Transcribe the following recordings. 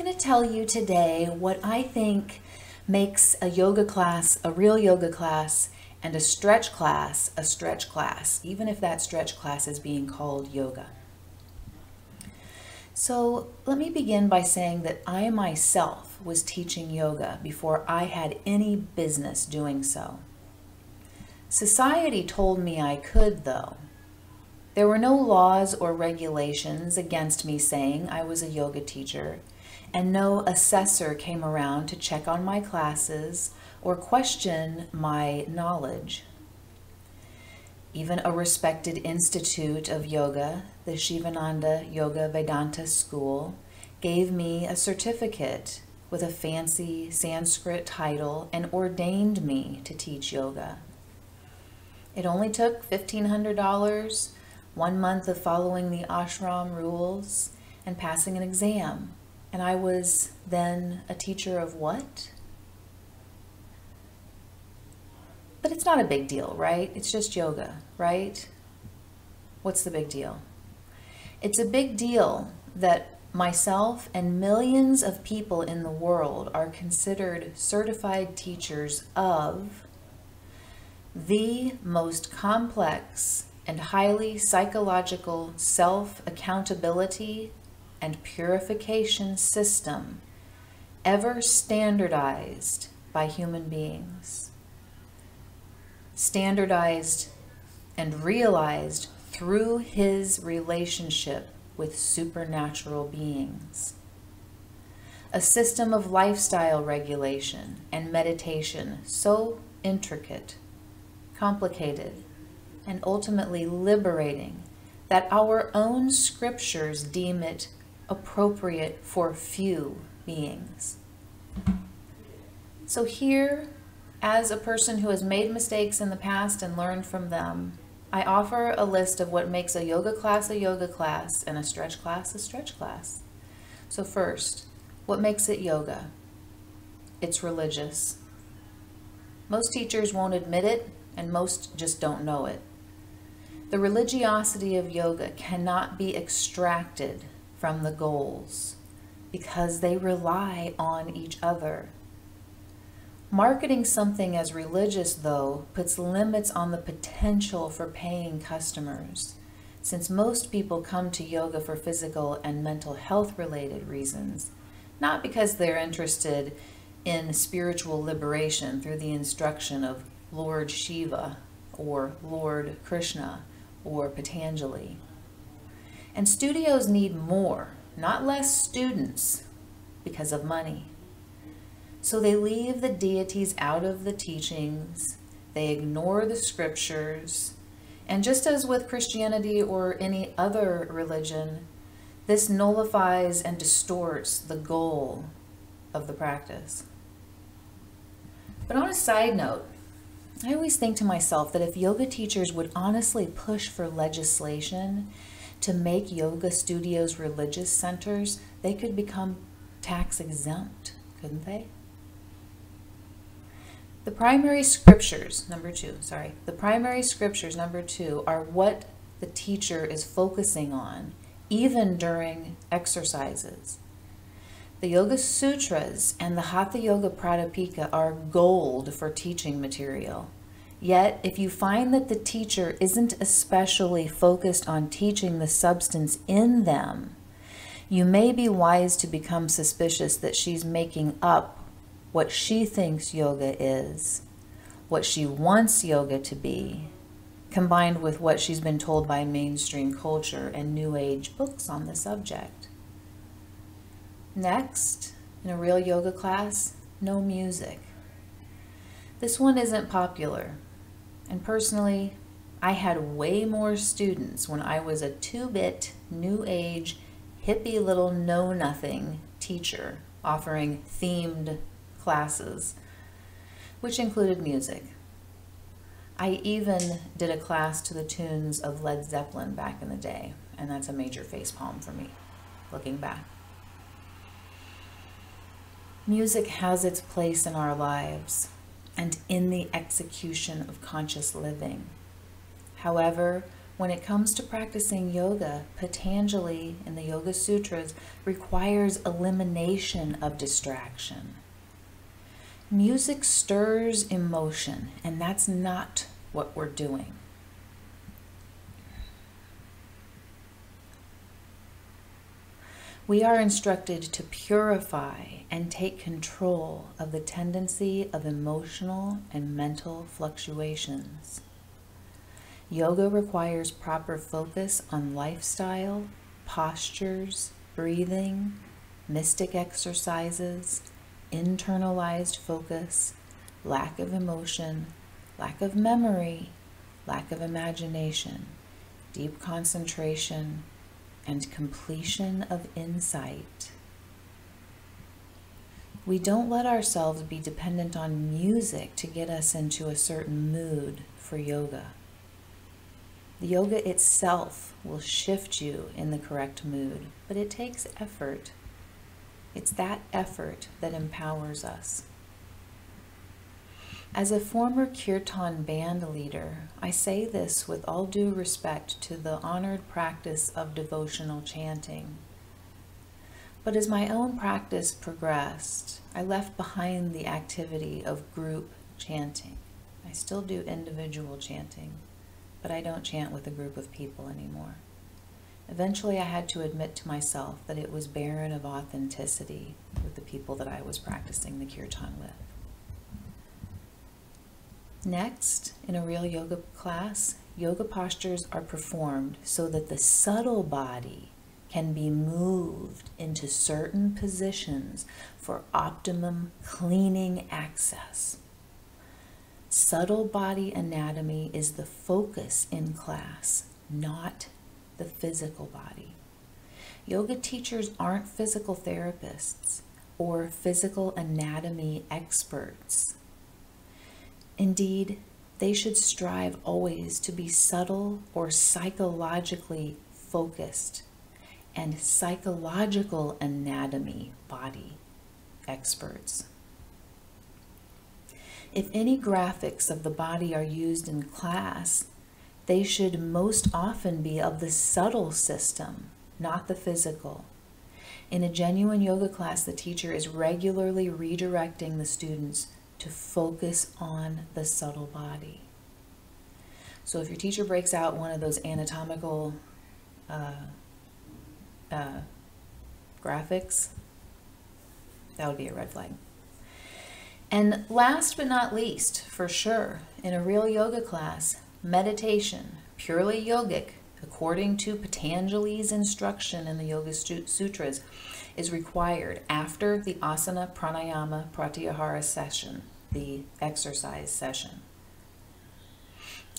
I'm going to tell you today what I think makes a yoga class a real yoga class and a stretch class, even if that stretch class is being called yoga. So let me begin by saying that I myself was teaching yoga before I had any business doing so. Society told me I could, though. There were no laws or regulations against me saying I was a yoga teacher, and no assessor came around to check on my classes or question my knowledge. Even a respected institute of yoga, the Shivananda Yoga Vedanta School, gave me a certificate with a fancy Sanskrit title and ordained me to teach yoga. It only took $1,500, 1 month of following the ashram rules, and passing an exam. And I was then a teacher of what? But it's not a big deal, right? It's just yoga, right? What's the big deal? It's a big deal that myself and millions of people in the world are considered certified teachers of the most complex and highly psychological self-accountability and purification system ever standardized by human beings. Standardized and realized through his relationship with supernatural beings. A system of lifestyle regulation and meditation so intricate, complicated, and ultimately liberating that our own scriptures deem it appropriate for few beings. So here, as a person who has made mistakes in the past and learned from them, I offer a list of what makes a yoga class and a stretch class a stretch class. So first, what makes it yoga? It's religious. Most teachers won't admit it, and most just don't know it. The religiosity of yoga cannot be extracted from the goals because they rely on each other. Marketing something as religious, though, puts limits on the potential for paying customers, since most people come to yoga for physical and mental health related reasons, not because they're interested in spiritual liberation through the instruction of Lord Shiva or Lord Krishna or Patanjali. And studios need more, not less students, because of money. So they leave the deities out of the teachings, they ignore the scriptures, and just as with Christianity or any other religion, this nullifies and distorts the goal of the practice. But on a side note, I always think to myself that if yoga teachers would honestly push for legislation to make yoga studios religious centers, they could become tax exempt, couldn't they? The primary scriptures, number two, are what the teacher is focusing on, even during exercises. The Yoga Sutras and the Hatha Yoga Pradipika are gold for teaching material. Yet, if you find that the teacher isn't especially focused on teaching the substance in them, you may be wise to become suspicious that she's making up what she thinks yoga is, what she wants yoga to be, combined with what she's been told by mainstream culture and New Age books on the subject. Next, in a real yoga class, no music. This one isn't popular, and personally, I had way more students when I was a 2-bit, New Age, hippie little know-nothing teacher offering themed classes, which included music. I even did a class to the tunes of Led Zeppelin back in the day, and that's a major facepalm for me, looking back. Music has its place in our lives and in the execution of conscious living. However, When it comes to practicing yoga, Patanjali in the Yoga Sutras requires elimination of distraction. Music stirs emotion, and that's not what we're doing. We are instructed to purify and take control of the tendency of emotional and mental fluctuations. Yoga requires proper focus on lifestyle, postures, breathing, mystic exercises, internalized focus, lack of emotion, lack of memory, lack of imagination, deep concentration, and completion of insight. We don't let ourselves be dependent on music to get us into a certain mood for yoga. The yoga itself will shift you in the correct mood, but it takes effort. It's that effort that empowers us. As a former kirtan band leader, I say this with all due respect to the honored practice of devotional chanting. But as my own practice progressed, I left behind the activity of group chanting. I still do individual chanting, but I don't chant with a group of people anymore. Eventually, I had to admit to myself that it was barren of authenticity with the people that I was practicing the kirtan with. Next, in a real yoga class, yoga postures are performed so that the subtle body can be moved into certain positions for optimum cleaning access. Subtle body anatomy is the focus in class, not the physical body. Yoga teachers aren't physical therapists or physical anatomy experts. Indeed, they should strive always to be subtle or psychologically focused and psychological anatomy body experts. If any graphics of the body are used in class, they should most often be of the subtle system, not the physical. In a genuine yoga class, the teacher is regularly redirecting the students to focus on the subtle body. So if your teacher breaks out one of those anatomical graphics, that would be a red flag. And last but not least, for sure, in a real yoga class, meditation, purely yogic, according to Patanjali's instruction in the Yoga Sutras, is required after the asana, pranayama, pratyahara session, the exercise session.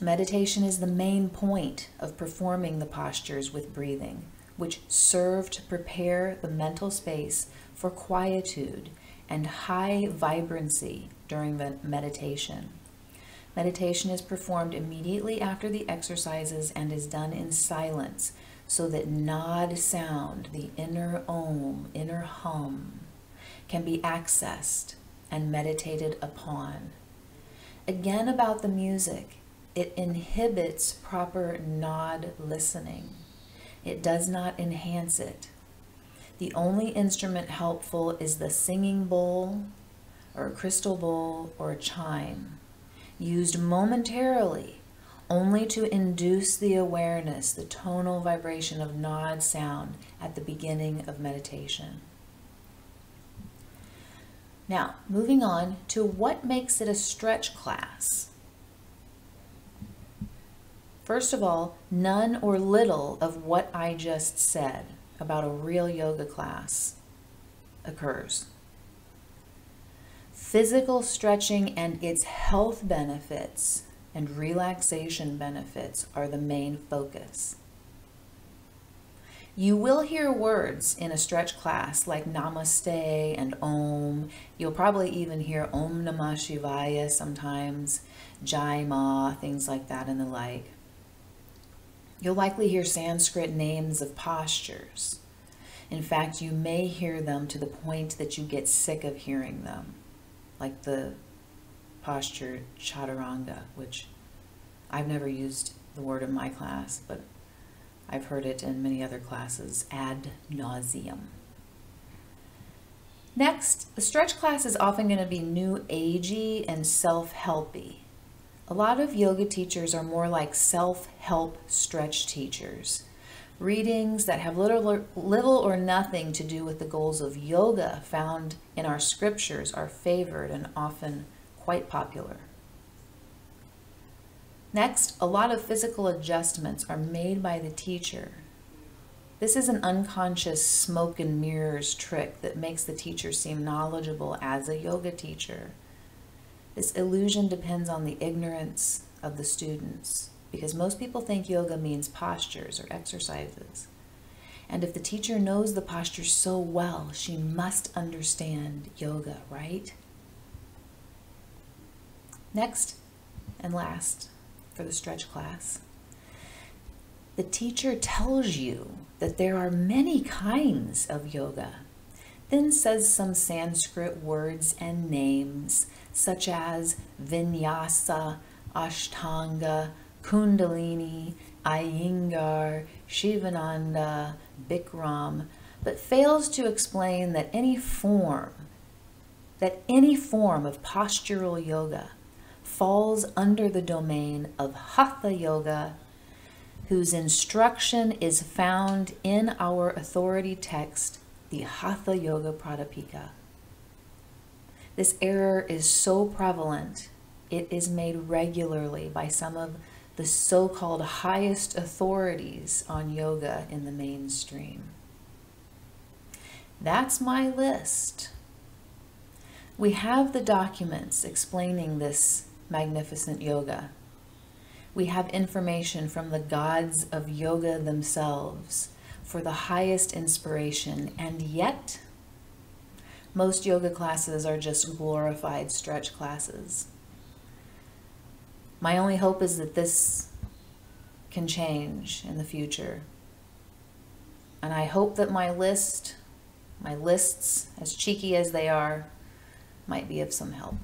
Meditation is the main point of performing the postures with breathing, which serve to prepare the mental space for quietude and high vibrancy during the meditation. Meditation is performed immediately after the exercises and is done in silence so that nad sound, the inner om, inner hum, can be accessed and meditated upon. Again, about the music, it inhibits proper nad listening. It does not enhance it. The only instrument helpful is the singing bowl, or a crystal bowl, or a chime, used momentarily only to induce the awareness, the tonal vibration of nad sound at the beginning of meditation. Now, moving on to what makes it a stretch class. First of all, none or little of what I just said about a real yoga class occurs. Physical stretching and its health benefits and relaxation benefits are the main focus. You will hear words in a stretch class like namaste and om. You'll probably even hear om namah shivaya sometimes, jai ma, things like that and the like. You'll likely hear Sanskrit names of postures. In fact, you may hear them to the point that you get sick of hearing them, like the posture chaturanga, which I've never used the word in my class, but I've heard it in many other classes ad nauseum. Next, the stretch class is often going to be new agey and self-helpy. A lot of yoga teachers are more like self-help stretch teachers. Readings that have little or nothing to do with the goals of yoga found in our scriptures are favored and often quite popular. Next, a lot of physical adjustments are made by the teacher. This is an unconscious smoke and mirrors trick that makes the teacher seem knowledgeable as a yoga teacher. This illusion depends on the ignorance of the students, because most people think yoga means postures or exercises. And if the teacher knows the postures so well, she must understand yoga, right? Next and last for the stretch class, the teacher tells you that there are many kinds of yoga, then says some Sanskrit words and names such as Vinyasa, Ashtanga, Kundalini, Iyengar, Shivananda, Bikram, but fails to explain that any form of postural yoga falls under the domain of Hatha Yoga, whose instruction is found in our authority text, the Hatha Yoga Pradipika. This error is so prevalent, it is made regularly by some of the so-called highest authorities on yoga in the mainstream. That's my list. We have the documents explaining this magnificent yoga. We have information from the gods of yoga themselves for the highest inspiration, and yet most yoga classes are just glorified stretch classes. My only hope is that this can change in the future. And I hope that my lists, as cheeky as they are, might be of some help.